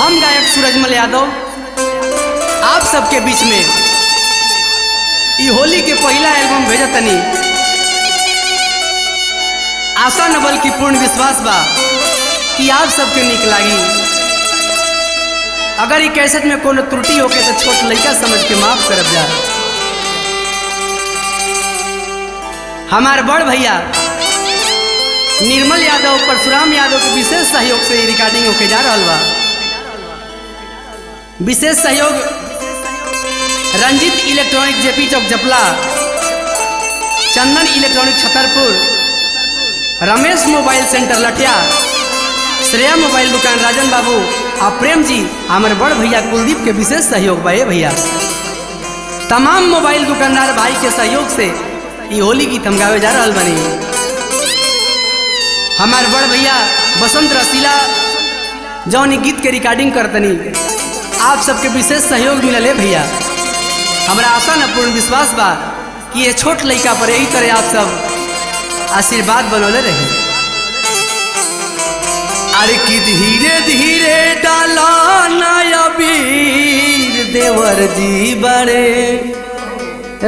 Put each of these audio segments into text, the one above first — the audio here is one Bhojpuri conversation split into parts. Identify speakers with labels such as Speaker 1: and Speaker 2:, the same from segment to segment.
Speaker 1: हम गायक सूरजमल यादव आप सबके बीच में ई होली के पहला एल्बम भेजा तनी। आशा न बल्कि पूर्ण विश्वास बा कि आप सबके निक लागी। अगर ई कैसेट में कोनो त्रुटि होके तो छोट लड़का समझ के माफ करब जा। हमारे बड़ भैया निर्मल यादव परशुराम यादव के विशेष सहयोग से ये रिकॉर्डिंग होके जा रहा बा। विशेष सहयोग Ranjeet electronic JP Chowk Japla, Chandan electronic Chhatarpur, Ramesh mobile centre Latiya, Shreya mobile दुकान राजन बाबू और प्रेम जी हमारे बड़ भैया कुलदीप के विशेष सहयोग बा। भैया तमाम मोबाइल दुकानदार भाई के सहयोग से ये होली गीत हम गावे जा रहा बनी। हमारे बड़ भैया बसंत रसीला जौन गीत के रिकॉर्डिंग करतनी आप सबके विशेष सहयोग मिलल है भैया। हमारा आशा न पूर्ण विश्वास बा कि ये छोट लड़का पर यही तरह आप सब आशीर्वाद बनौले रहे। अरे कि धीरे धीरे डाला नया वीर देवर जी बड़े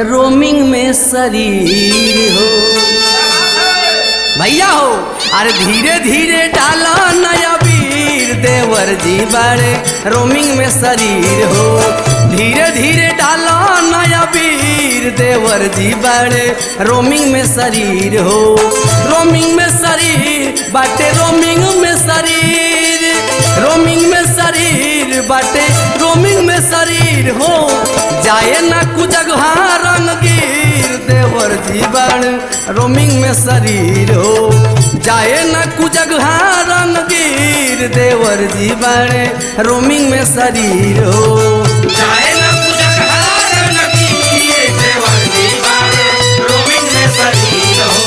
Speaker 1: रोमिंग में शरीर हो भैया हो। अरे धीरे धीरे डाला नया वीर देवर जी बड़े रोमिंग में शरीर हो। धीरे धीरे डाला नया वीर देवर जी बड़े रोमिंग में शरीर हो। रोमिंग में शरीर बाटे रोमिंग में शरीर, रोमिंग में शरीर बाटे रोमिंग में शरीर हो। जाए ना कुजगहा रंगीर देवर जी बड़े रोमिंग में शरीर हो। जाए ना कुजगहा रंगीर देवर जी बड़े रोमिंग में शरीर हो।
Speaker 2: जाए ना कुजगहा रंगीर देवर जी बड़े रोमिंग में शरीर हो।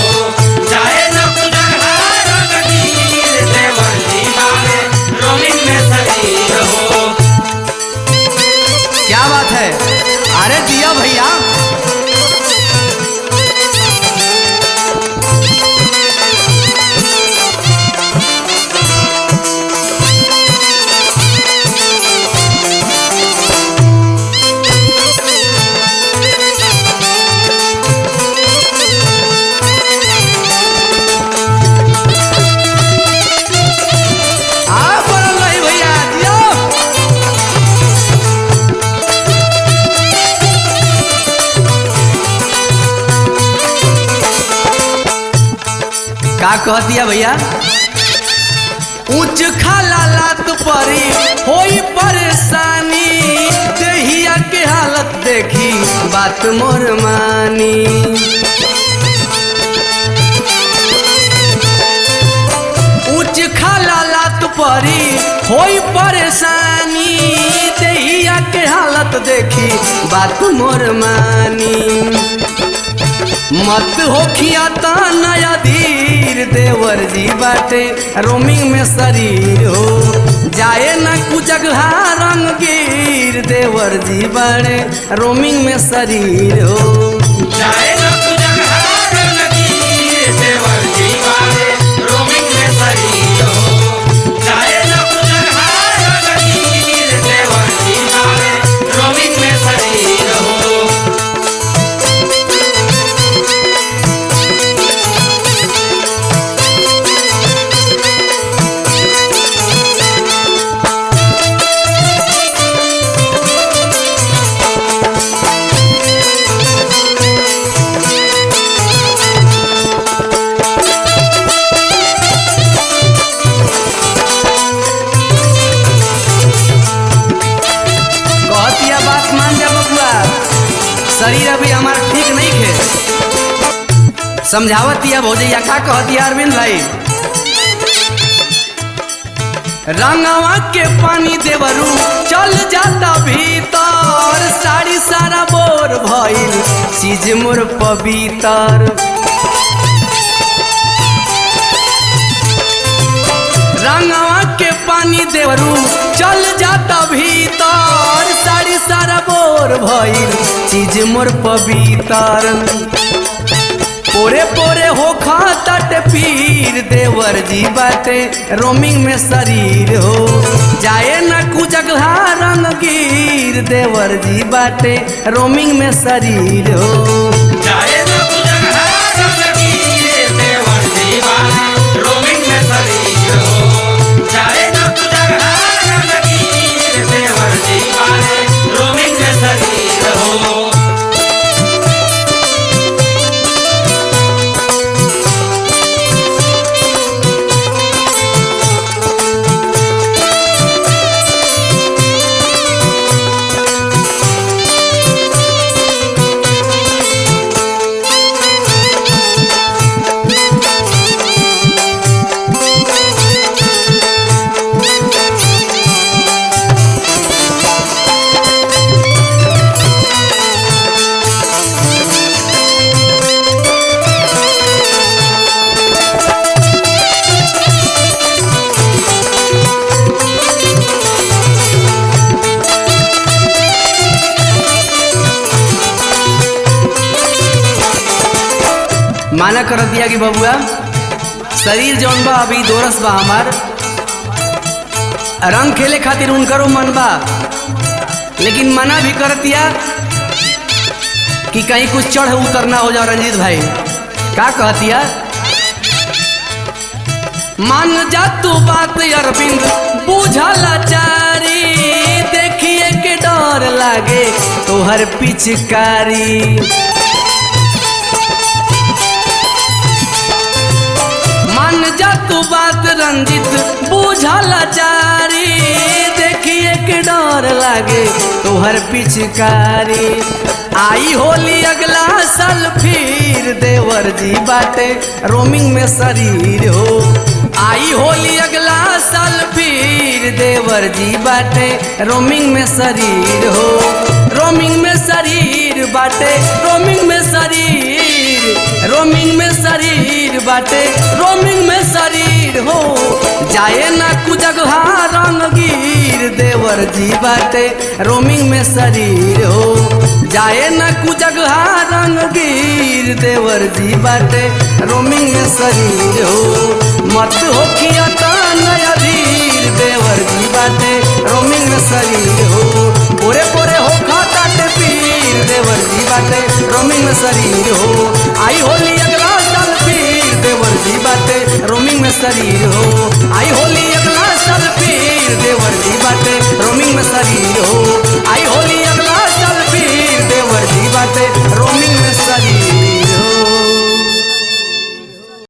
Speaker 2: जाए ना कुजगहा रंगीर देवर जी बड़े रोमिंग में शरीर हो।
Speaker 1: क्या बात है, अरे दिया भैया। का कह दिया भैया, ऊंच खाला लात परी होई परेशानी, देहिया के हालत देखी बात मोर मानी। ऊंच खाला लात परी होई परेशानी, देहिया के हालत देखी बात मोर मानी। मत होखिया ता नया धीर देवर जी बाटे रोमिंग में शरीर हो। जाए ना कुजगहा रंगीर देवर जी बाटे रोमिंग में शरीर हो।
Speaker 2: जाए ना कुजगहा रंगीर देवर जी बड़े रोमिंग में शरीर हो। जाए ना कुजगहा रंगीर देवर जी बड़े रोमिंग में शरीर हो।
Speaker 1: शरीर अभी हमारा ठीक नहीं है। समझावत दिया भौजैया का कह दिया अरविंद भाई। रंगवा के पानी देवरू चल जाता भीतर, साड़ी सारा बोर भइल चीज मोर पवित्र। रंगवा के पानी देवरू चल जाता भीतर, साड़ी सारा बोर भइल चीज मोर पवित्र। पोरे पोरे हो खाता पीर देवर जी बाटे रोमिंग में शरीर हो जाए न कुजगह रंगीर देवर जी बाटे रोमिंग में शरीर हो
Speaker 2: जाए न कुजगह रंगीर देवर जी बाटे रोमिंग में शरीर हो जाए न कुजगह रंगीर देवर जी बाटे रोमिंग में शरीर हो
Speaker 1: माना कर दिया कि बबुआ शरीर जौन बा अभी दोरस बा हमार रंग खेले खातिर उनकरो मन बा लेकिन मना भी कर दिया कि कहीं कुछ चढ़ उतर ना हो जाओ रंजीत भाई का कहतिया मान जा तू बात अरविंद बुझला चारी देखिए के डर लागे तोहर पिचकारी जा तू बात रंजित बुझला चारी देखिए के डर लागे तोहर पिचकारी आई होली अगला साल फिर देवर जी बाटे रोमिंग में शरीर हो आई होली अगला साल फिर देवर जी बाटे रोमिंग में शरीर हो रोमिंग में शरीर बाटे रोमिंग में शरीर रोमिंग में शरीर बाटे रोमिंग में शरीर हो जाए ना कुजगह रंगीर देवर जी बाटे रोमिंग में शरीर हो जाए ना कुजगह रंगीर देवर जी बाटे रोमिंग में शरीर हो मत हो किया नया धीर देवर जी बाटे रोमिंग में शरीर हो पूरे पूरे हो खाता पीर देवर जी बाटे रोमिंग में शरीर हो आई होली अगला साल फिर देवर जी बाटे रोमिंग में शरीर हो आई होली अगला साल फिर देवर जी बाटे रोमिंग में शरीर हो